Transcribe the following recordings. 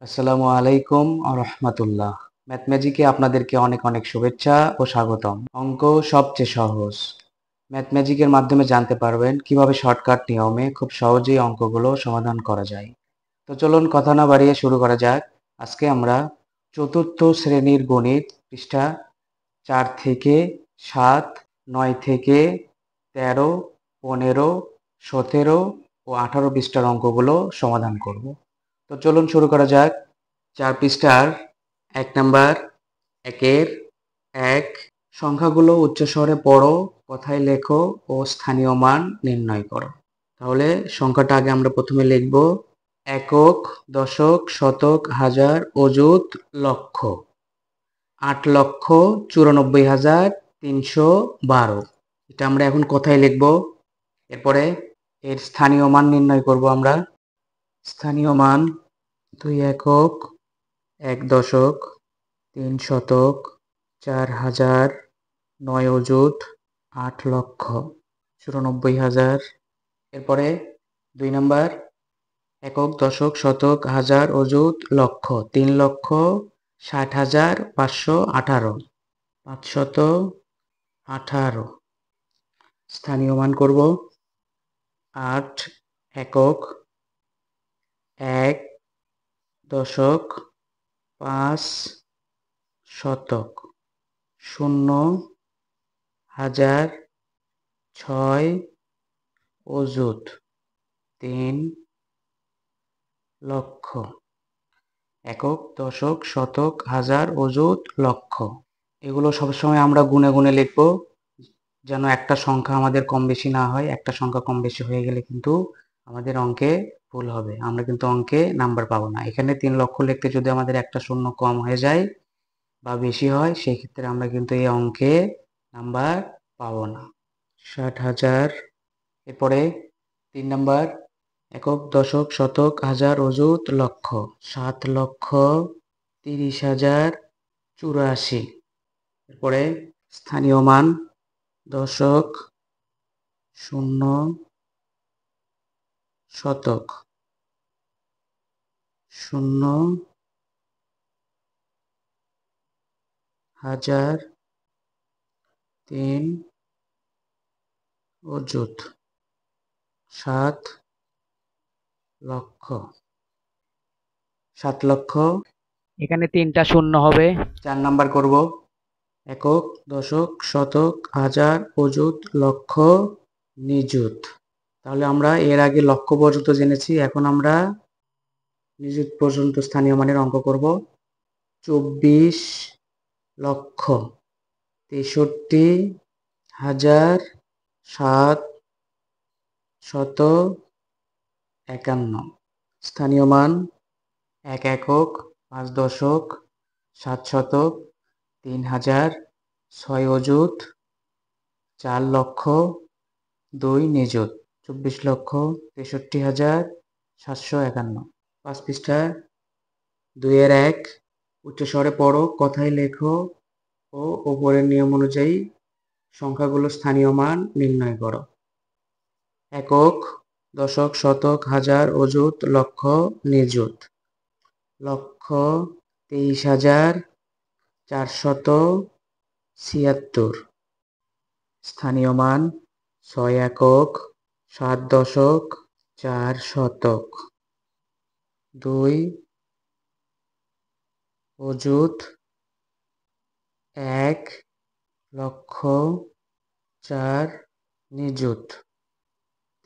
আসসালামু আলাইকুম রহমতুল্লাহ। ম্যাথমেজিকে আপনাদেরকে অনেক অনেক শুভেচ্ছা ও স্বাগতম। অঙ্ক সবচেয়ে সহজ। ম্যাথমেজিকের মাধ্যমে জানতে পারবেন কিভাবে শর্টকাট নিয়মে খুব সহজেই অঙ্কগুলো সমাধান করা যায়। তো চলুন কথা না বাড়িয়ে শুরু করা যাক। আজকে আমরা চতুর্থ শ্রেণীর গণিত পৃষ্ঠা 4 থেকে 7, 9 থেকে 13, 15, 17 ও 18 পৃষ্ঠার অঙ্কগুলো সমাধান করব। তো চলুন শুরু করা যাক। 4 পৃষ্ঠার 1 নাম্বার, 1-এর 1, সংখ্যাগুলো উচ্চস্বরে পড়ো, কথায় লেখো ও স্থানীয় মান নির্ণয় করো। তাহলে সংখ্যাটা আগে আমরা প্রথমে লিখব। একক, দশক, শতক, হাজার, অযুত, লক্ষ। 8,94,312। এটা আমরা এখন কথায় লিখব। এরপরে এর স্থানীয় মান নির্ণয় করব আমরা। স্থানীয় মান 2 একক, 1 দশক, 3 শতক, 4 হাজার, 9 অযুত, 8,94,000। এরপরে 2 নাম্বার, একক, দশক, শতক, হাজার, অযুত, লক্ষ। 3,60,518, 518। স্থানীয় মান করব 8 একক, 1 দশক, 5 শতক, 0 হাজার, 6 অযুত, 3 লক্ষ। একক, দশক, শতক, হাজার, অযুত, লক্ষ। এগুলো সবসময় আমরা গুণে গুণে লিখব, যেন একটা সংখ্যা আমাদের কম বেশি না হয়। একটা সংখ্যা কম বেশি হয়ে গেলে কিন্তু আমাদের অঙ্কে ভুল হবে, আমরা কিন্তু অঙ্কে নাম্বার পাবো না। এখানে 3 লক্ষ লিখতে যদি আমাদের একটা শূন্য কম হয়ে যায় বা বেশি হয়, সেই ক্ষেত্রে আমরা কিন্তু এই অঙ্কে নাম্বার পাবো না। 60,000। এরপরে 3 নাম্বার, একক, দশক, শতক, হাজার, অযুত, লক্ষ। 7,30,084। এরপরে স্থানীয় মান দশক, শূন্য, শতক, 0 হাজার, 3 অযুত, 7 লক্ষ। 7 লক্ষ, এখানে 3টা শূন্য হবে। 4 নাম্বার করব। একক, দশক, শতক, হাজার, অযুত, লক্ষ, নিযুত। তাহলে আমরা এর আগে লক্ষ পর্যন্ত জেনেছি, এখন আমরা নিযুত পর্যন্ত স্থানীয় মানের অঙ্ক করব। 24 লক্ষ, 63,751। স্থানীয় মান 1 একক, 5 দশক, 7 শতক, 3 হাজার, 6 অযুত, 4 লক্ষ, 2 নিযুত। 24,63,751। 5 পৃষ্ঠা 2-এর 1, উচ্চস্বরে পড়ো, কথায় লেখো ও উপরের নিয়ম অনুযায়ী সংখ্যাগুলো স্থানীয় মান নির্ণয় করো। একক, দশক, শতক, হাজার, অযুত, লক্ষ, নিযুত। লক্ষ 23,476। স্থানীয় মান 6 একক, 7 দশক, 4 শতক, 2 অযুত, 1 লক্ষ, 4 নিযুত।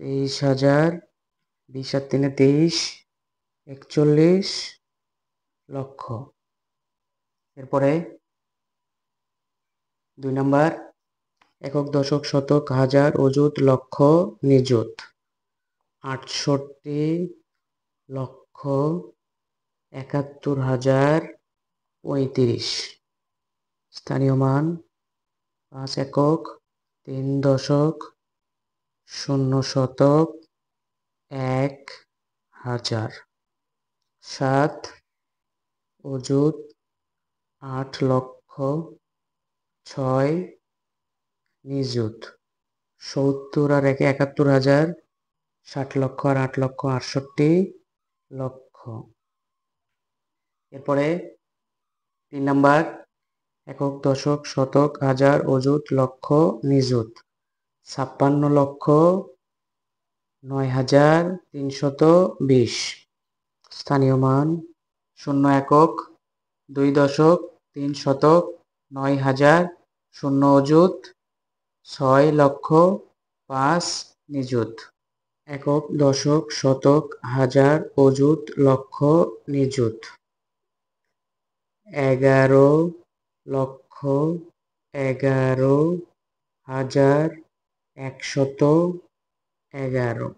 23,000, 20 আর 3 23, 41 লক্ষ। এরপরে 2 নাম্বার, একক, দশক, শতক, হাজার, অযুত, লক্ষ, নিযুত। 68,71,035। স্থানীয় মান 5 একক, 3 দশক, 0 শতক, 1 হাজার, 7 অযুত, 8 লক্ষ, 6 নিযুত। 70 আর 1 71,000, 60 লক্ষ আর 8 লক্ষ, 68 লক্ষ। এরপরে 3 নাম্বার একক, দশক, শতক, হাজার, অযুত, লক্ষ, নিযুত। 56,09,320। স্থানীয় মান 0 একক, 2 দশক, 3 শতক, 9,000, 0 অযুত, 6 লক্ষ, 5 নিযুত। একক, দশক, শতক, হাজার, অযুত, লক্ষ, নিযুত। 11 লক্ষ, 11,000, 111।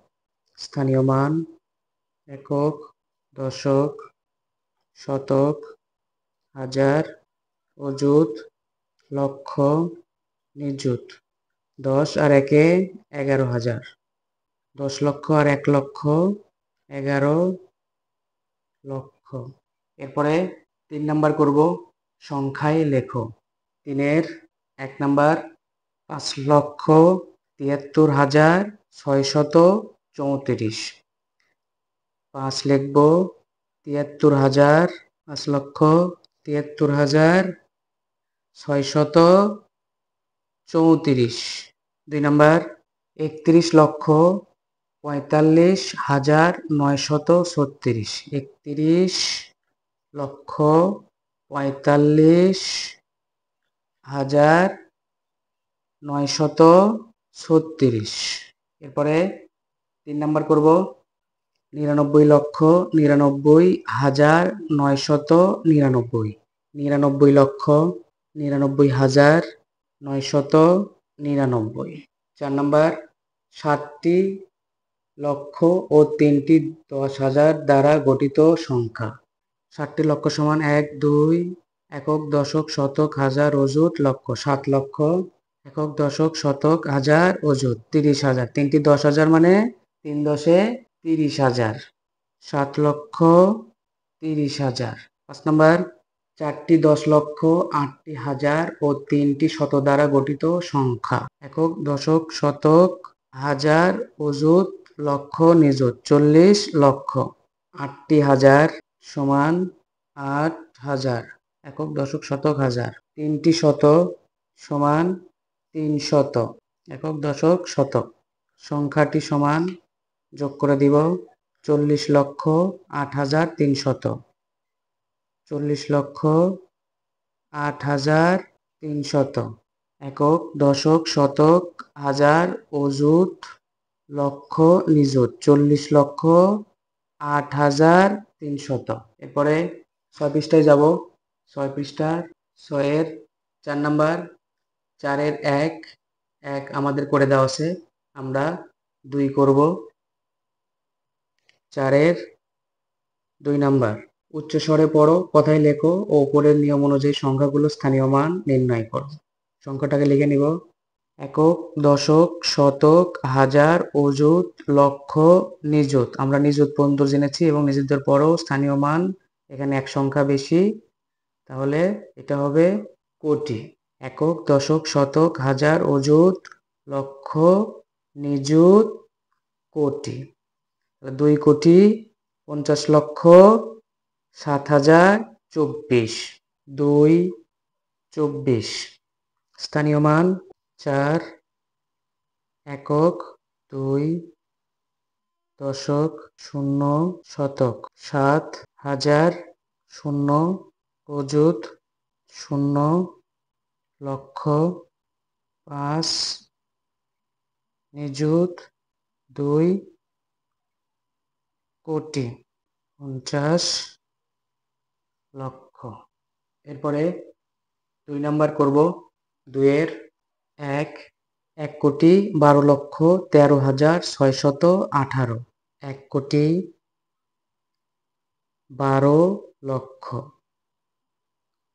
স্থানীয় মান একক, দশক, শতক, হাজার, অযুত, লক্ষ, নিযুত। 10 আর 1-এ 11,000। 10 লক্ষ আর 1 লক্ষ 11 লক্ষ। এরপরে 3 নাম্বার করব সংখ্যায় লেখো। 3-এর 1 নাম্বার 5,73,634। 5 লিখব, 73,000, 5,73,634। 2 নাম্বার 31,45,936। 31,45,936। এরপরে 3 নাম্বার করব 99,99,999। 99,99,999। 4 নাম্বার 7টি লক্ষ ও 3টি 10,000 দ্বারা গঠিত সংখ্যা। 7টি লক্ষ সমান 1, 2 একক, দশক, শতক, হাজার, অযুত, লক্ষ। 7 লক্ষ একক, দশক, শতক, হাজার, অযুত। 30,000। 3টি 10,000 মানে 3 দশে 30,000। 7 লক্ষ 30,000। 5 নাম্বার 4টি 10 লক্ষ, 8টি হাজার ও 3টি শত দ্বারা গঠিত সংখ্যা। একক, দশক, শতক, হাজার, অযুত, লক্ষ, নিযুত। 40 লক্ষ। 8টি হাজার সমান 8,000। একক, দশক, শতক, হাজার। 3টি শত সমান 300। একক, দশক, শতক। সংখ্যাটি সমান যোগ করে দিব 40 লক্ষ 8,300। 40 লক্ষ 8,300। একক, দশক, শতক, হাজার, অযুত, লক্ষ, নিযুত। 40 লক্ষ 8,300। এরপরে 6 পৃষ্ঠায় যাব। 6 পৃষ্ঠার 6-এর 4 নাম্বার 4-এর 1 আমাদের করে দেওয়া আছে, আমরা 2 করব। 4-এর 2 নাম্বার উচ্চ স্বরে পড়ো, কথায় লেখো ও উপরের নিয়ম অনুযায়ী সংখ্যাগুলো স্থানীয় মান নির্ণয় করো। সংখ্যাটাকে লিখে নিব। একক, দশক, শতক, হাজার, অযুত, লক্ষ, নিযুত। আমরা নিযুত পর্যন্ত জেনেছি এবং নিযুতের পরও স্থানীয় মান এখানে এক সংখ্যা বেশি, তাহলে এটা হবে কোটি। একক, দশক, শতক, হাজার, অযুত, লক্ষ, নিযুত, কোটি। 2,50,07,024। 2,24। স্থানীয় মান 4। একক 2, দশক 0, শতক 7, হাজার 0, অযুত 0, লক্ষ 5, নিযুত 2, কোটি 50 লক্ষ। এরপরে 2 নাম্বার করব। 2-এর 1 কোটি 12,13,618। 1 কোটি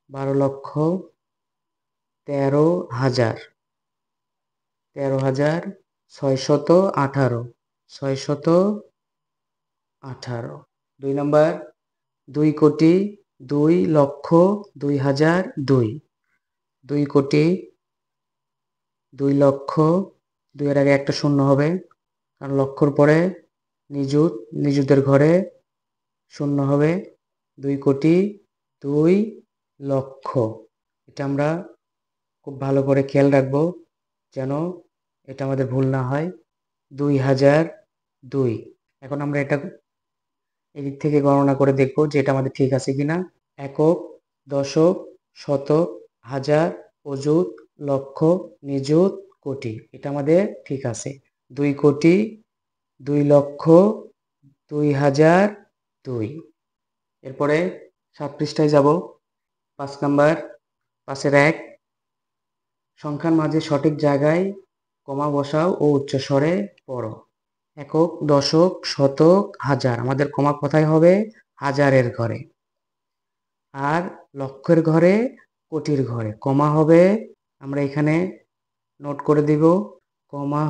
12,13,618। 618। 2 নাম্বার 2 কোটি 2,02,02। 2 কোটি 2 লক্ষ, 2 এর আগে একটা শূন্য হবে, কারণ লক্ষর পরে নিযুত, নিযুতের ঘরে শূন্য হবে। 2 কোটি 2,00,000। এটা আমরা খুব ভালো করে খেয়াল রাখবো যেন এটা আমাদের ভুল না হয়। 2002। এখন আমরা এটা এদিক থেকে গণনা করে দেখব যে এটা আমাদের ঠিক আছে কিনা। একক, দশক, শতক, হাজার, অযুত, লক্ষ, নিযুত, কোটি। এটা আমাদের ঠিক আছে। 2 কোটি, 2 লক্ষ, 2002। এরপরে 7 পৃষ্ঠায় যাব। 5 নাম্বার, 5-এর 1। সংখ্যার মাঝে সঠিক জায়গায় কমা বসাও ও উচ্চস্বরে পড়ো। একক, দশক, শতক, হাজার। আমাদের কমা কোথায় হবে? হাজারের ঘরে। আর লক্ষের ঘরে, কোটির ঘরে কমা হবে, আমরা এখানে নোট করে দিব। কমা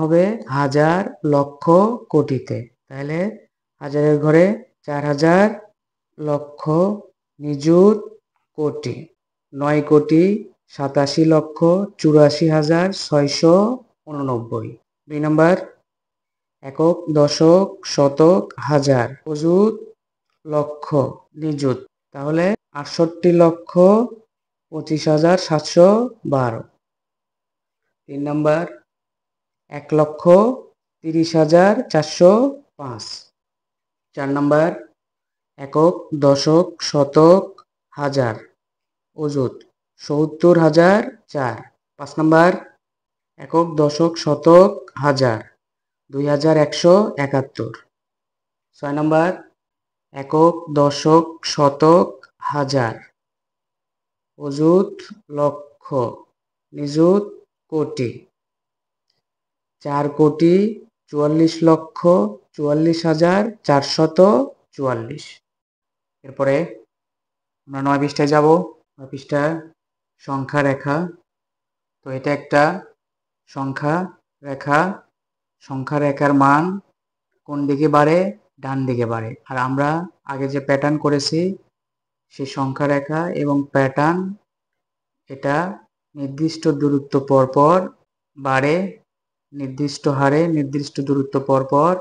হবে হাজার, লক্ষ, কোটিতে। তাহলে হাজারের ঘরে 4,000, লক্ষ, নিযুত, কোটি। 9 কোটি 87,84,689। 2 নম্বর, একক, দশক, শতক, হাজার, অযুত, লক্ষ, নিযুত। তাহলে 68,25,712। 3 নম্বর, 1,30,405। 4 নম্বর, একক, দশক, শতক, হাজার, অযুত 70,004। 5 নম্বর, একক, দশক, শতক, হাজার, 2,171। 6 নম্বর, একক, দশক, শতক, হাজার, অযুত, লক্ষ, নিযুত, কোটি। 4 কোটি 44,44,444। এরপরে আমরা 9 পৃষ্ঠায় যাব। 9 পৃষ্ঠা, সংখ্যা রেখা। তো এটা একটা সংখ্যা রেখা। সংখ্যা রেখার মান কোন দিকে বাড়ে? ডান দিকে বাড়ে। আর আমরা আগে যে প্যাটার্ন করেছি সেই সংখ্যা রেখা এবং প্যাটার্ন, এটা নির্দিষ্ট দূরত্ব পরপর বাড়ে, নির্দিষ্ট হারে নির্দিষ্ট দূরত্ব পরপর।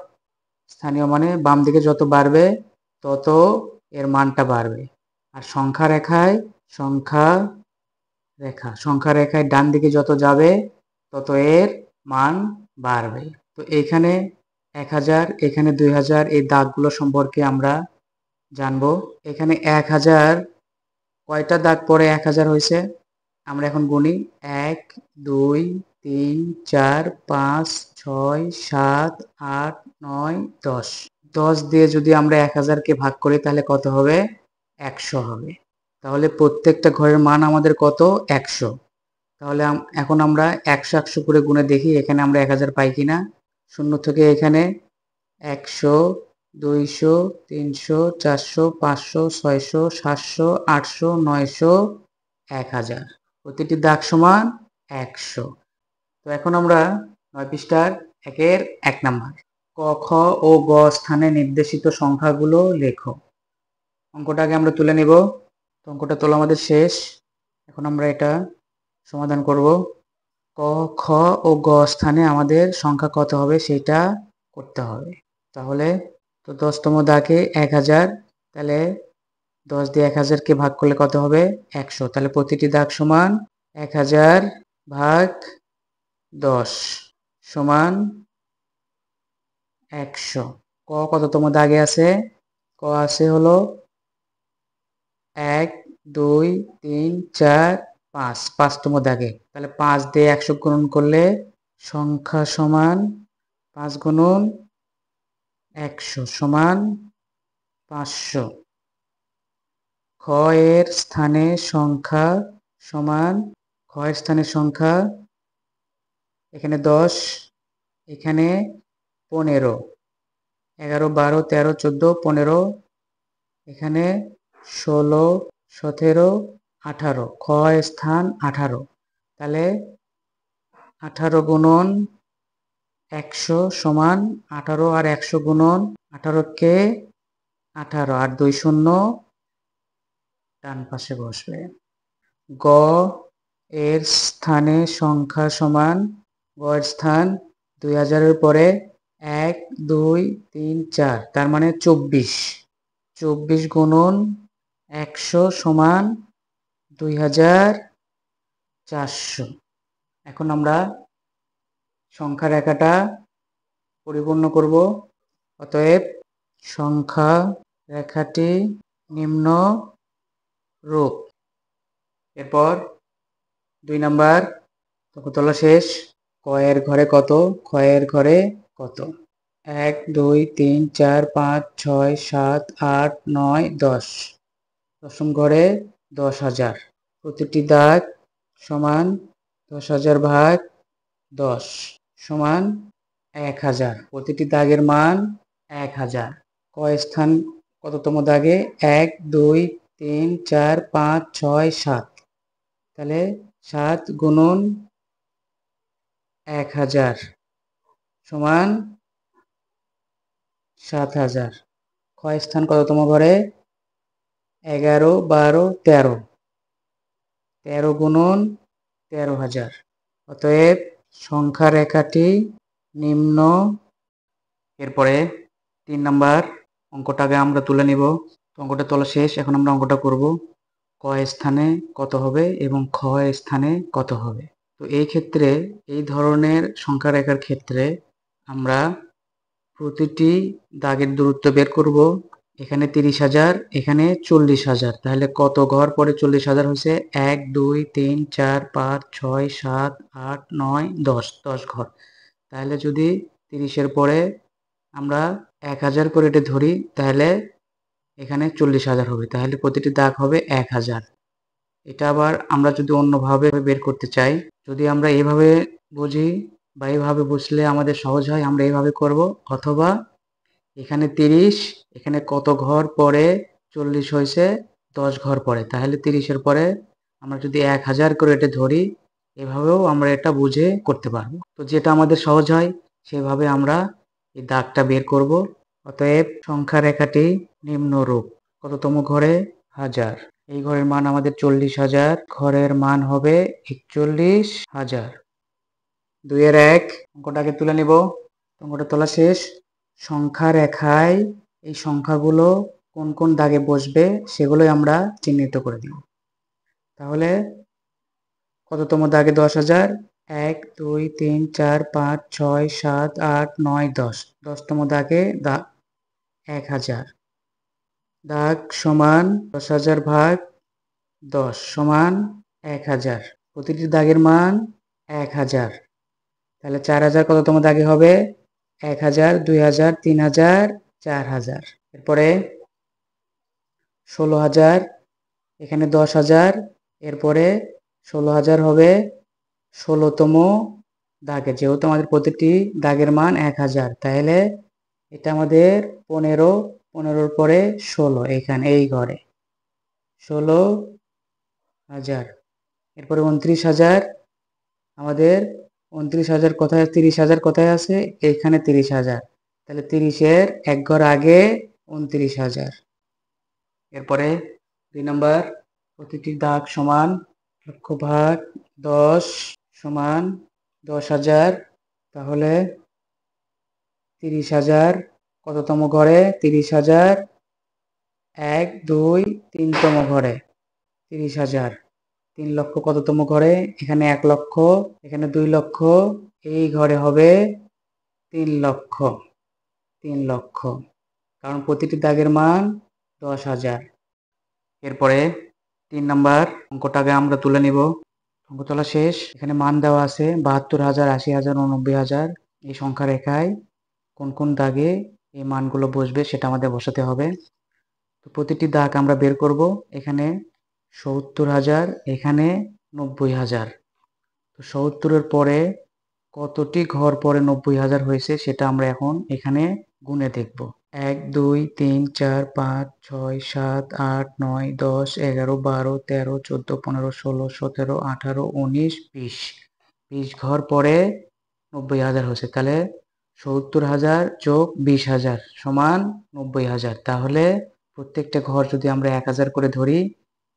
স্থানীয় মানে বাম দিকে যত বাড়বে তত এর মানটা বাড়বে। আর সংখ্যা রেখায় ডান দিকে যত যাবে তত এর মান বাড়বে। তো এখানে 1,000, এখানে 2,000, এই দাগগুলো সম্পর্কে আমরা জানবো। এখানে 1,000 কয়টা দাগ পরে 1,000 হয়েছে? আমরা এখন গুনি। 1, 2, 3, 4, 5, 6, 7, 8, 9, 10। 10 দিয়ে যদি আমরা 1,000কে ভাগ করি তাহলে কত হবে? 100 হবে। তাহলে প্রত্যেকটা ঘরের মান আমাদের কত? 100। তাহলে এখন আমরা 100 100 করে গুনে দেখি এখানে আমরা 1,000 পাই কিনা। শূন্য থেকে এখানে 100, 200, 300, 400, 500, 600, 700, 800, 900, 1,000। প্রতিটি দাগ সমান 100। তো এখন আমরা 9 পৃষ্ঠার 1-এর 1 নাম্বার, ক, খ ও গ স্থানে নির্দেশিত সংখ্যাগুলো লেখো। অঙ্কটাকে আমরা তুলে নিব। তো অঙ্কটা তোলা আমাদের শেষ। এখন আমরা এটা সমাধান করব। ক, খ ও গ স্থানে আমাদের সংখ্যা কত হবে সেটা করতে হবে। তাহলে তো 10তম দাগে 1,000, তাহলে 10 দিয়ে 1,000কে ভাগ করলে কত হবে? 100। তাহলে প্রতিটি দাগ সমান 1,000 ভাগ 10 সমান 100। ক কততম দাগে আছে? ক আছে হলো 1, 2, 3, 4, 5, 5তম দাগে। তাহলে 5 দিয়ে 100 গুণন করলে সংখ্যা সমান 5 গুণন 100 সমান 500। খ এর স্থানে সংখ্যা সমান, খ এর স্থানে সংখ্যা এখানে 10, এখানে 15, 11, 12, 13, 14, 15, এখানে 16, 17, 18। খ এর স্থান 18। তাহলে 18 গুণন 100 সমান 18, আর 100 গুণন 18কে 18, আর 2 শূন্য ডান পাশে বসবে। গ এর স্থানে সংখ্যা সমান, গ এর স্থান 2000-এর পরে 1, 2, 3, 4, তার মানে 24। 24 গুণন 100 সমান 2400। এখন আমরা সংখ্যা রেখাটা পরিপূর্ণ করব। অতএব সংখ্যা রেখাটি নিম্ন রূপ। এরপর 2 নাম্বার তোলা শেষ। কয়ের ঘরে কত? ক্ষয়ের ঘরে কত? 1 2 3 4 5 6 7 8 9 10। দশম ঘরে 10,000। প্রতিটি দাগ সমান 10,000 ভাগ 10 সমান 1000। প্রতিটি দাগের মান 1000। কয় স্থান কততম দাগে? 1 2 3 4 5 6 7। তাহলে 7 গুণন 1000 সমান 7000। কয় স্থান কততম ঘরে? 11 12 13। 13 গুণন 13,000। অতএব সংখ্যা রেখাটি নিম্ন। এরপরে 3 নাম্বার অঙ্কটাকে আমরা তুলে নিব। অঙ্কটা তোলা শেষ। এখন আমরা অঙ্কটা করব। ক স্থানে কত হবে এবং খ স্থানে কত হবে। তো এই ক্ষেত্রে এই ধরনের সংখ্যা রেখার ক্ষেত্রে আমরা প্রতিটি দাগের দূরত্ব বের করব। এখানে 30,000, এখানে 40,000। তাহলে কত ঘর পরে 40,000 হয়েছে? 1 2 3 4 5 6 7 8 9 10। 10 ঘর। তাহলে যদি 30-এর পরে আমরা 1000 করে এটা ধরি, তাহলে এখানে 40,000 হবে। তাহলে প্রতিটি দাগ হবে 1000। এটা আবার আমরা যদি অন্যভাবে বের করতে চাই, যদি আমরা এইভাবে বুঝি বা এইভাবে বুঝলে আমাদের সহজ হয়, আমরা এইভাবে করব। অথবা এখানে 30, এখানে কত ঘর পরে 40 হয়েছে? 10 ঘর পরে। তাহলে 30-এর পরে আমরা যদি 1000 করে এটা ধরি, এভাবেও আমরা এটা বুঝে করতে পারবো। তো যেটা আমাদের সহজ হয় সেভাবে আমরা এই দাগটা বের করব। অতএব সংখ্যা রেখাটি নিম্নরূপ। কততম ঘরে? 1000। এই ঘরের মান আমাদের 40,000। ঘরের মান হবে 41,000। 2-এর 1 অঙ্কটাকে তুলে নিব। অঙ্কটা তোলা শেষ। সংখ্যা রেখায় এই সংখ্যাগুলো কোন কোন দাগে বসবে সেগুলোই আমরা চিহ্নিত করে দিব। তাহলে কততম দাগে 10,000? 1 2 3 4 5 6 7 8 9 10। 10তম দাগে 1000। দাগ সমান 10,000 ভাগ 10 সমান 1000। প্রতিটি দাগের মান 1000। তাহলে 4000 কততম দাগে হবে? 1000 2000 3000 4000। এরপরে 16,000, এখানে 10,000। এরপরে 16,000 হবে 16তম দাগে। যেহেতু আমাদের প্রতিটি দাগের মান 1000, তাহলে এটা আমাদের 15। 15-র পরে 16, এখানে এই ঘরে 16,000। এরপরে 29,000। আমাদের 29,000 কোথায়? 30,000 কোথায় আছে? এইখানে 30,000। তাহলে 30-এর এক ঘর আগে 29,000। এরপরে 2 নাম্বার প্রতিটি দাগ সমান লক্ষ ভাগ 10 সমান 10,000। তাহলে 30,000 কততম ঘরে? 30,000 1 2 3তম ঘরে 30,000। 3 লক্ষ কততম ঘরে? এখানে 1 লক্ষ, এখানে 2 লক্ষ, এই ঘরে হবে 3 লক্ষ। 3 লক্ষ, কারণ প্রতিটি দাগের মান 10,000। এরপরে 3 নাম্বার অঙ্কটাকে আমরা তুলে নিব। অঙ্ক তোলা শেষ। এখানে মান দেওয়া আছে 72,000, 80,000, 89,000। এই সংখ্যা রেখায় কোন কোন দাগে এই মানগুলো বসবে সেটা আমাদের বসাতে হবে। তো প্রতিটি দাগ আমরা বের করব। এখানে 70,000, এখানে 90,000। তো 70-এর পরে কতটি ঘর পরে 90,000 হয়েছে সেটা আমরা এখন এখানে গুণে দেখব। 1 2 3 4 5 6 7 8 9 10 11 12 13 14 15 16 17 18 19 20। 20 ঘর পরে 90,000 হয়েছে। তাহলে 70,000 যোগ 20,000 সমান 90,000। তাহলে প্রত্যেকটা ঘর যদি আমরা 1000 করে ধরি,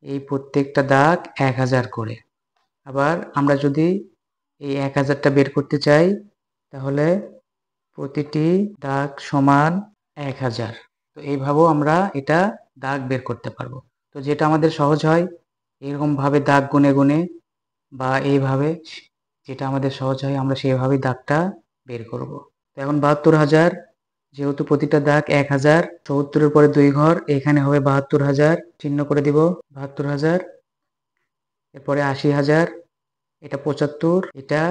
এই প্রত্যেকটা দাগ 1000 করে। আবার আমরা যদি এই 1000টা বের করতে চাই, তাহলে প্রতিটি দাগ সমান 1000। তো এইভাবেও আমরা এটা দাগ বের করতে পারবো। তো যেটা আমাদের সহজ হয় এরকমভাবে দাগ গুনে গুনে বা এইভাবে যেটা আমাদের সহজ হয় আমরা সেইভাবেই দাগটা বের করব। তো এখন ৭২,০০০, যেহেতু প্রতিটা দাগ ১,০০০, ৭০-এর পরে ২ ঘর, এখানে হবে ৭২,০০০, চিহ্ন করে দিব ৭২,০০০। এরপরে ৮০,০০০, এটা ৭৫, এটা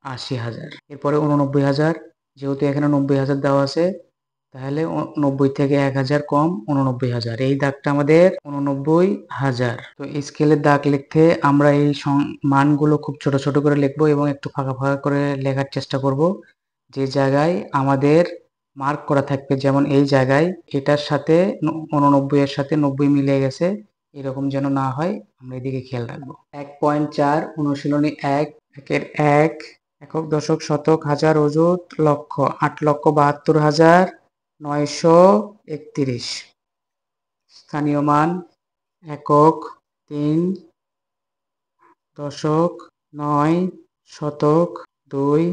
৮০,০০০। এরপরে ৮৯,০০০, যেহেতু এখানে ৯০,০০০ দেওয়া আছে, তাহলে ৯০ থেকে ১,০০০ কম ৮৯,০০০। এই দাগটা আমাদের ৮৯,০০০। তো স্কেলের দাগ লিখতে আমরা এই মানগুলো খুব ছোট ছোট করে লিখবো এবং একটু ফাঁকা ফাঁকা করে লেখার চেষ্টা করব। যে জায়গায় আমাদের মার্ক করা থাকবে, যেমন এই জায়গায় এটার সাথে 89 এর সাথে 90 মিলে গেছে, এরকম যেন না হয়, আমরা এদিকে খেয়াল রাখবো। ১.৪ অনুশীলনী ১ একের ১ একক দশক শতক হাজার অযুত লক্ষ ৮,৭২,৯৩১। স্থানীয় মান একক ৩, দশক ৯, শতক ২,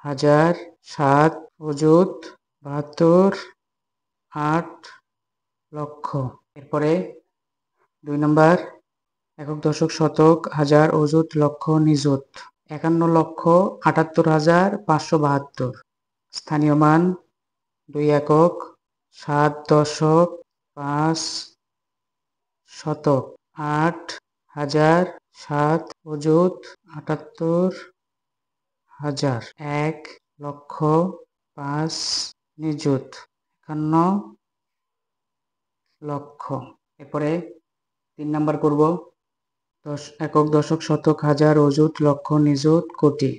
হাজার ৭, অযুত ৭২, ৮, লক্ষ। এরপরে ২ নম্বর একক দশক শতক হাজার অযুত লক্ষ নিযুত ৫১,৭৮,৫৭২। স্থানীয় মান ২ একক ৭ দশক ৫ শতক ৮ হাজার ৭ অযুত ৭৮,০০০ ১ লক্ষ ৫ নিযুত ৫১ লক্ষ। এরপরে ৩ নাম্বার করব একক দশক শতক হাজার অযুত লক্ষ নিযুত কোটি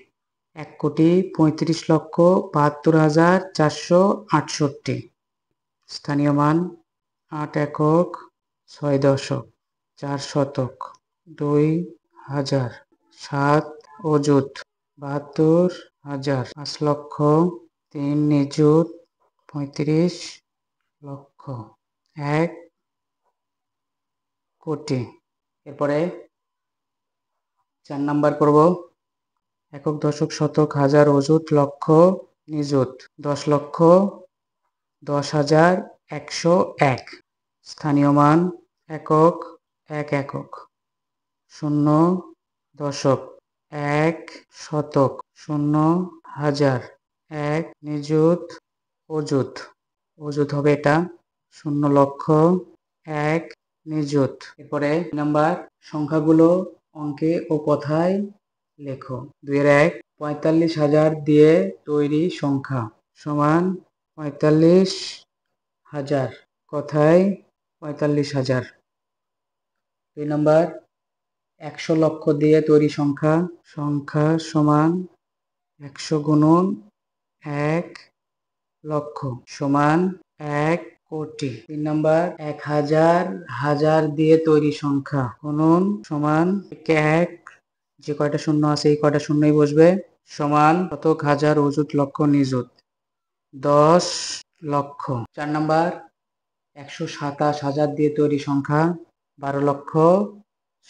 ১,৩৫,৭২,৪৬৮। স্থানীয় মান ৮ একক ৬ দশক ৪ শতক ২ হাজার ৭ অযুত ৭২,০০০ ৫ লক্ষ ৩ নিযুত ৩৫ লক্ষ ১ কোটি। এরপরে ৪ নাম্বার করব একক দশক শতক হাজার অযুত লক্ষ নিযুত ১০ লক্ষ ১০,১০১। স্থানীয় মান একক ১ একক ০ দশক ১ শতক ০ হাজার ১ নিযুত অযুত অযুত হবে এটা ০ লক্ষ ১ নিযুত। এরপরে নাম্বার সংখ্যাগুলো অঙ্কে ও কথায় লেখো। ২ এর ১ ৪৫,০০০ দিয়ে তৈরি সংখ্যা সমান ৪৫,০০০ কথায় ৪৫,০০০। ২ নাম্বার ১০০ লক্ষ দিয়ে তৈরি সংখ্যা সংখ্যা সমান ১০০ গুণন ১ লক্ষ সমান ১ কোটি। ৩ নাম্বার ১,০০০ হাজার দিয়ে তৈরি সংখ্যা গুণন সমান ১ যে কয়টা শূন্য আছে এই কয়টা শূন্যই বসবে সমান শতক হাজার অযুত লক্ষ নিযুত ১০ লক্ষ। ৪ নাম্বার ১২৭,০০০ দিয়ে তৈরি সংখ্যা ১২ লক্ষ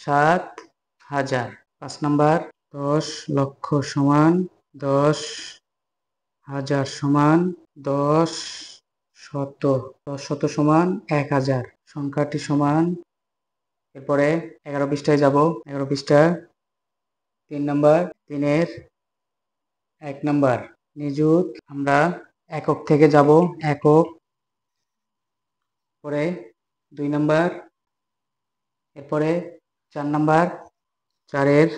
৭,০০০। ৫ নাম্বার ১০ লক্ষ সমান ১০,০০০ সমান ১০ শত ১০ শত সমান ১,০০০ সংখ্যাটি সমান। এরপরে ১১ পৃষ্ঠায় যাব। ১১ পৃষ্ঠা ৩ নাম্বার ৩ এর ১ নাম্বার নিযুত আমরা একক থেকে যাব একক, পরে ২ নাম্বার, এরপরে ৪ নাম্বার ৪ এর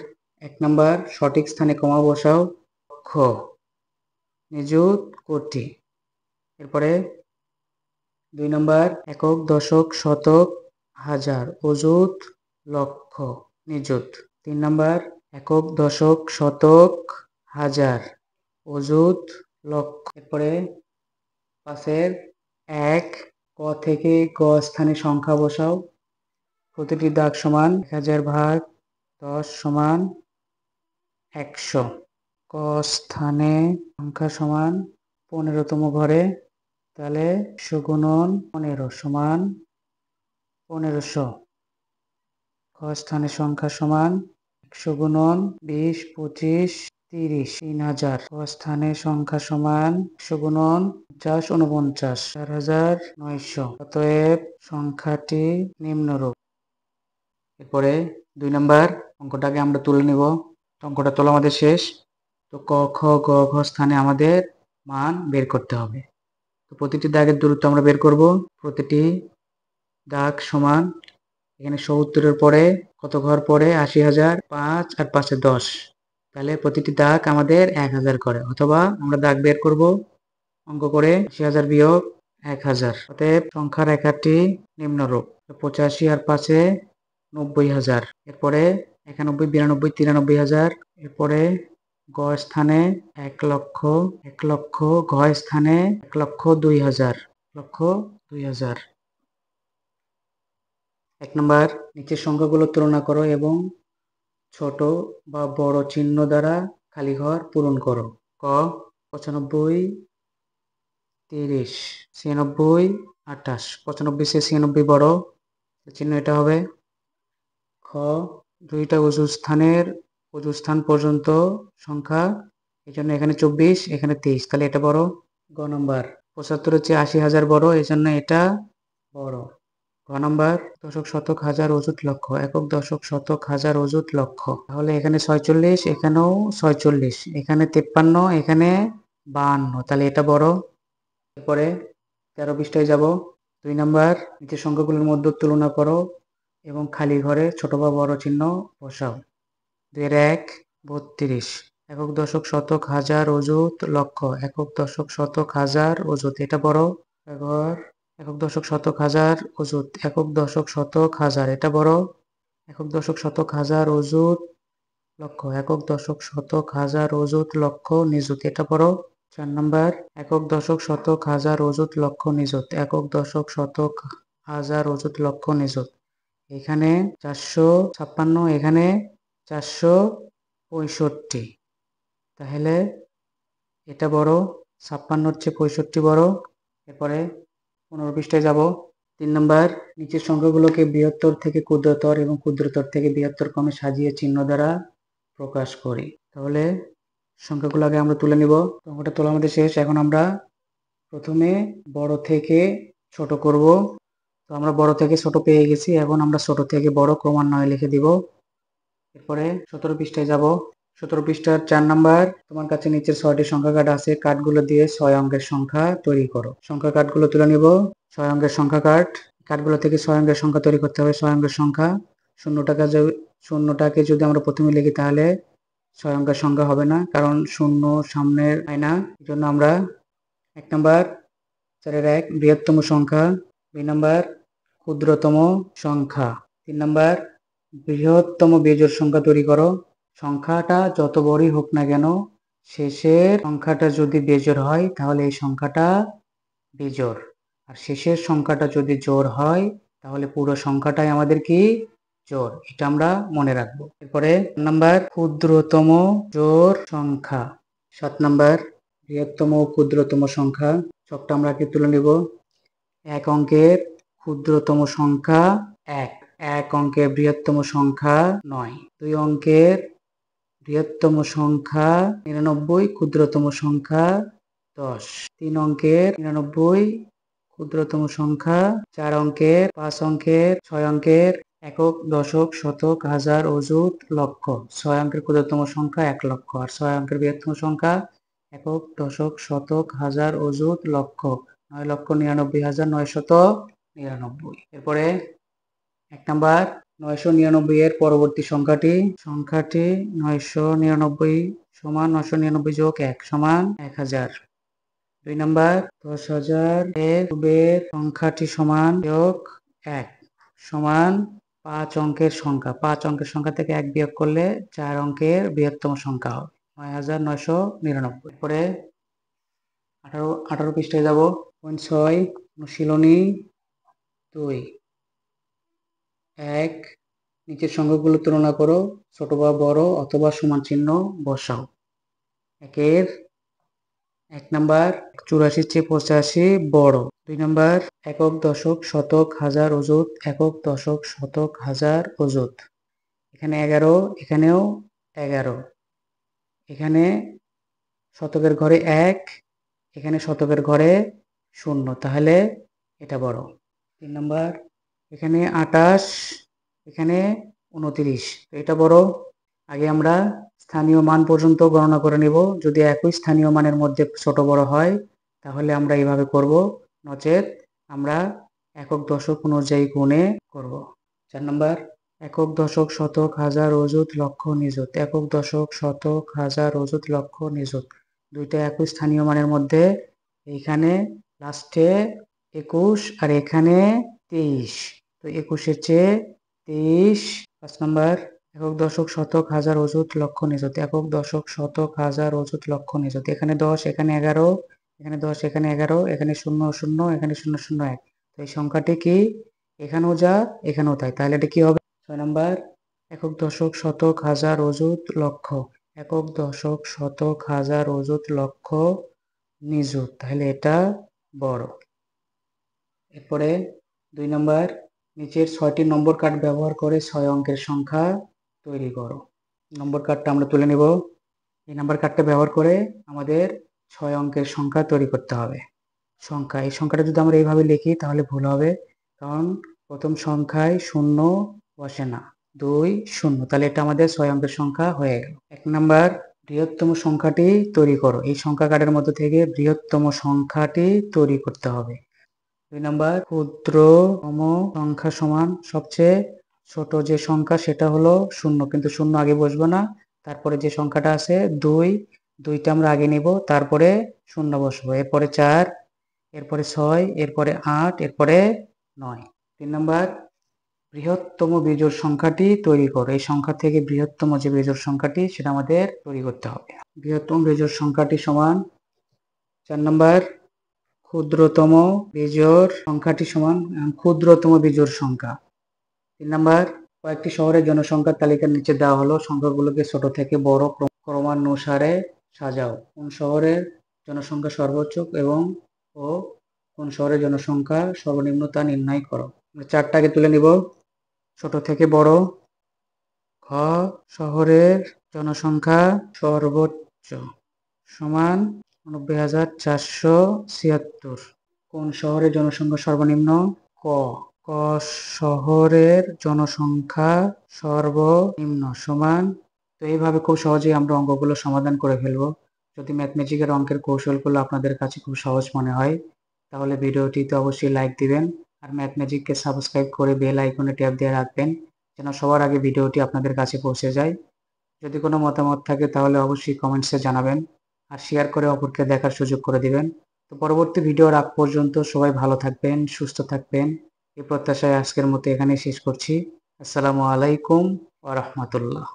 ১ নাম্বার সঠিক স্থানে কমা বসাও লক্ষ নিযুত কোটি। এরপরে ২ নাম্বার একক দশক শতক হাজার অযুত লক্ষ নিযুত ৩ নাম্বার একক দশক শতক হাজার অযুত লক্ষ। এরপরে ৫-এর ১ ক থেকে গ স্থানে সংখ্যা বসাও। প্রতিটি দাগ সমান ১,০০০ ভাগ ১০ সমান ১০০। ক স্থানে সংখ্যা সমান ১৫তম ঘরে, তাহলে ১০০ গুণন ১৫ সমান ১৫০০। খ স্থানে সংখ্যা সমান ১০০ গুণন ২০ ২৫ ৩০ ৩,০০০। খ স্থানে সংখ্যা সমান ১০০ গুণন ৫০ ৪৯ ৪,৯০০। অতএব সংখ্যাটি নিম্নরূপ। এরপরে 2 নাম্বার অঙ্কটাকে আমরা তুলে নিব। অঙ্কটা তোলা আমাদের শেষ। তো ক, খ, গ, ঘ স্থানে আমাদের মান বের করতে হবে। তো প্রতিটি দাগের দূরত্ব আমরা বের করব। প্রতিটি দাগ সমান, এখানে ৭০-এর পরে কত ঘর পড়ে? ৮০,০০০, ৫ আর ৫-এ ১০। তাহলে প্রতিটি দাগ আমাদের ১,০০০ করে, অথবা আমরা দাগ বের করব অঙ্ক করে ৮০,০০০ বিয়োগ ১,০০০। অতএব সংখ্যা রেখাটি নিম্নরূপ: ৮৫ আর ৫-এ ৯০,০০০। এরপরে ৯১, ৯২, ৯৩,০০০। এরপরে গ স্থানে ১,০০,০০০, ১,০০,০০০, ঘ স্থানে ১,০০,০০০, ১,০০,০০০। ১ নাম্বার, নিচের সংখ্যাগুলো তুলনা করো এবং ছোট বা বড় চিহ্ন দ্বারা খালি ঘর পূরণ করো। ক ৯৫, ৩০, ৯৬, ২৮। ৯৫ সে ৯৬ বড়, চিহ্ন এটা হবে। খ দুইটা অজু স্থান পর্যন্ত সংখ্যা, এই জন্য এখানে ২৪, এখানে ২৩, তাহলে এটা বড়। গ নম্বর ৭৫ হচ্ছে ৮০,০০০ বড়, এই জন্য এটা বড়। ঘ নম্বর দশক, শতক, হাজার, অযুত, লক্ষ। একক, দশক, শতক, হাজার, অযুত, লক্ষ। তাহলে এখানে ৪৬, এখানেও ৪৬, এখানে ৫৩, এখানে ৫২, তাহলে এটা বড়। এরপরে ১৩ পৃষ্ঠায় যাব। ২ নাম্বার, নিচের সংখ্যাগুলোর মধ্যে তুলনা করো এবং খালি ঘরে ছোট বা বড় চিহ্ন বসাও। ২ ১, ৩২। একক, দশক, শতক, হাজার, অযুত, লক্ষ। একক, দশক, শতক, হাজার, অযুত, এটা বড়। ঘর একক, দশক, শতক, হাজার, অযুত। একক, দশক, শতক, হাজার, এটা বড়। একক, দশক, শতক, হাজার, অযুত, লক্ষ। একক, দশক, শতক, হাজার, অযুত, লক্ষ, নিযুত, এটা বড়। ৪ নাম্বার, একক, দশক, শতক, হাজার, অযুত, লক্ষ, নিযুত। একক, দশক, শতক, হাজার, অযুত, লক্ষ, নিযুত। এখানে ৪৫৬, এখানে ৪৬৫। তাহলে এটা বড়, ৫৬ হচ্ছে ৬৫ বড়। এরপরে ১৫ পৃষ্ঠায় যাব। ৩ নম্বর, নিচের সংখ্যাগুলোকে বৃহত্তর থেকে ক্ষুদ্রতর এবং ক্ষুদ্রতর থেকে বৃহত্তর ক্রমে সাজিয়ে চিহ্ন দ্বারা প্রকাশ করি। তাহলে সংখ্যাগুলো আগে আমরা তুলে নিব। সংখ্যাটা তোলা আমাদের শেষ। এখন আমরা প্রথমে বড় থেকে ছোট করব। তো আমরা বড় থেকে ছোট পেয়ে গেছি, এখন আমরা ছোট থেকে বড় ক্রমান্বয়ে লিখে দিব। এরপরে ১৭ পৃষ্ঠায় যাব। ১৭ পৃষ্ঠার ৪ নাম্বার, তোমার কাছে নিচের ৬টি সংখ্যা কার্ড আছে, কার্ডগুলো দিয়ে ৬ অঙ্কের সংখ্যা তৈরি করো। সংখ্যা কার্ডগুলো তুলে নিব। ৬ অঙ্কের সংখ্যা কার্ড, কার্ডগুলো থেকে ৬ অঙ্কের সংখ্যা তৈরি করতে হবে। ৬ অঙ্কের সংখ্যা, শূন্যটাকে যদি আমরা প্রথমে লিখি তাহলে ৬ অঙ্কের সংখ্যা হবে না, কারণ শূন্য সামনের হয় না। এই জন্য আমরা ১ নাম্বার ৪-এর ১ বৃহত্তম সংখ্যা, ২ নাম্বার ক্ষুদ্রতম সংখ্যা, ৩ নাম্বার বৃহত্তম বেজোড় সংখ্যা তৈরি করো। সংখ্যাটা যত বড়ই হোক না কেন, শেষের সংখ্যাটা যদি বেজোড় হয় তাহলে এই সংখ্যাটা বেজোড়, আর শেষের সংখ্যাটা যদি জোড় হয় তাহলে পুরো সংখ্যাটাই আমাদের কি? জোড়। এটা আমরা মনে রাখবো। এরপরে নাম্বার ক্ষুদ্রতম জোড় সংখ্যা। ৭ নাম্বার বৃহত্তম ও ক্ষুদ্রতম সংখ্যা। সবটা আমরা আগে তুলে নিব। ১ অঙ্কের ক্ষুদ্রতম সংখ্যা ১, ১ অঙ্কের বৃহত্তম সংখ্যা ৯, ২ অঙ্কের বৃহত্তম সংখ্যা ৯৯, ক্ষুদ্রতম সংখ্যা ১০, ৩ অঙ্কের ৯৯, ক্ষুদ্রতম সংখ্যা ৪ অঙ্কের, ৫ অঙ্কের, ৬ অঙ্কের, একক, দশক, শতক, হাজার, অযুত, লক্ষ। ৬ অঙ্কের ক্ষুদ্রতম সংখ্যা ১ লক্ষ, আর ৬ অঙ্কের বৃহত্তম সংখ্যা একক, দশক, শতক, হাজার, অযুত, লক্ষ। ৯,৯৯,৯৯৯। এরপরে ১ নাম্বার ৯৯৯ এর পরবর্তী সংখ্যাটি ৯৯৯ সমান ৯৯৯ যোগ ১ সমান ১,০০০। ২ নাম্বার ১০,০০০ এর পূর্বের সংখ্যাটি সমান যোগ ১ সমান ৫ অঙ্কের সংখ্যা। ৫ অঙ্কের সংখ্যা থেকে ১ বিয়োগ করলে ৪ অঙ্কের বৃহত্তম সংখ্যা হবে ৯,৯৯৯। পরে ১৮ পৃষ্ঠায় যাব। ৬ অনুশীলনী ২। ১, নিচের সংখ্যাগুলো তুলনা করো, ছোট বা বড় অথবা সমান চিহ্ন বসাও। ১ নাম্বার ৮৪ চেয়ে ৮৫ বড়। ২ নাম্বার একক, দশক, শতক, হাজার, অযুত। একক, দশক, শতক, হাজার, অযুত। এখানে ১১, এখানেও ১১। এখানে শতকের ঘরে ১, এখানে শতকের ঘরে ০, তাহলে এটা বড়। ৩ নাম্বার এখানে ২৮, এখানে 29। এটা বড়। আগে আমরা স্থানীয় মান পর্যন্ত গণনা করে নিব। যদি একই স্থানীয় মানের মধ্যে ছোট বড় হয় তাহলে আমরা এইভাবে করব, নচেত আমরা একক দশক অনুযায়ী গুণে করব। 4 নম্বর, একক দশক শতক হাজার অযুত লক্ষ নিযুত। একক দশক শতক হাজার অযুত লক্ষ নিযুত দুইটা একই স্থানীয় মানের মধ্যে এইখানে লাস্টে 21 আর এখানে 23, তো 21-এর চেয়ে 23। 5 নম্বর, একক দশক শতক হাজার অযুত লক্ষ নিযুত। একক দশক শতক হাজার অযুত লক্ষ নিযুত। এখানে 10, এখানে 11, এখানে 10, এখানে 11, এখানে 0 0, এখানে 0 0 1। তো এই সংখ্যাটি কি এখানেও যা এখানেও তাই, তাহলে এটা কি হবে? 6 নম্বর, একক দশক শতক হাজার অযুত লক্ষ। একক দশক শতক হাজার অযুত লক্ষ নিযুত, তাহলে এটা বড়। এরপরে 2 নম্বর, নিচের 6টি নম্বর কার্ড ব্যবহার করে 6 অঙ্কের সংখ্যা তৈরি করো। নম্বর কার্ডটা আমরা তুলে নেব। এই নাম্বার কার্ডটা ব্যবহার করে আমাদের 6 অঙ্কের সংখ্যা তৈরি করতে হবে। এই সংখ্যাটা যদি আমরা এইভাবে লিখি তাহলে ভুল হবে, কারণ প্রথম সংখ্যায় 0 বসে না, 2 0, তাহলে এটা আমাদের 6 অঙ্কের সংখ্যা হয়ে গেল। 1 নাম্বার, বৃহত্তম সংখ্যাটি তৈরি করো। এই সংখ্যা কার্ডের মধ্যে থেকে বৃহত্তম সংখ্যাটি তৈরি করতে হবে। 2 নাম্বার, ক্ষুদ্রতম সংখ্যা সমান সবচেয়ে ছোট যে সংখ্যা সেটা হলো 0, কিন্তু 0 আগে বসবে না। তারপরে যে সংখ্যাটা আছে 2, 2টা আমরা আগে নিব, তারপরে 0 বসবো, এরপরে 4, এরপরে 6, এরপরে 8, এরপরে 9। 3 নাম্বার, বৃহত্তম বিজোড় সংখ্যাটি তৈরি করো। এই সংখ্যা থেকে বৃহত্তম যে বিজোড় সংখ্যাটি সেটা আমাদের তৈরি করতে হবে। বৃহত্তম বিজোড় সংখ্যাটি সমান 4 নাম্বার, ক্ষুদ্রতম বিজোড় সংখ্যাটি সমান ক্ষুদ্রতম বিজোড় সংখ্যা। 3 নাম্বার, কয়েকটি শহরের জনসংখ্যার তালিকার নিচে দেওয়া হলো সংখ্যাগুলোকে ছোট থেকে বড় ক্রমানুসারে সাজাও। কোন শহরের জনসংখ্যা সর্বোচ্চ এবং ও কোন শহরের জনসংখ্যা সর্বনিম্ন তা নির্ণয় করো। চারটাকে তুলে নিব। ছোট থেকে বড়। খ, শহরের জনসংখ্যা সর্বোচ্চ সমান 90,476। কোন শহরের জনসংখ্যা সর্বনিম্ন? ক, ক শহরের জনসংখ্যা সর্বনিম্ন সমান। তো এইভাবে খুব সহজেই আমরা অঙ্কগুলো সমাধান করে ফেলবো। যদি ম্যাথমেটিক্যাল অঙ্কের কৌশলগুলো আপনাদের কাছে খুব সহজ মনে হয় তাহলে ভিডিওটিতে অবশ্যই লাইক দিবেন, আর ম্যাথমেটিককে সাবস্ক্রাইব করে বেল আইকনে ট্যাপ দিয়ে রাখবেন যেন সবার আগে ভিডিওটি আপনাদের কাছে পৌঁছে যায়। যদি কোনো মতামত থাকে তাহলে অবশ্যই কমেন্টসে জানাবেন, আর শেয়ার করে অপরকে দেখার সুযোগ করে দিবেন। তো পরবর্তী ভিডিওর আগ পর্যন্ত সবাই ভালো থাকবেন, সুস্থ থাকবেন, এই প্রত্যাশায় আজকের মতো এখানেই শেষ করছি। আসসালামু আলাইকুম ওয়া রাহমাতুল্লাহ।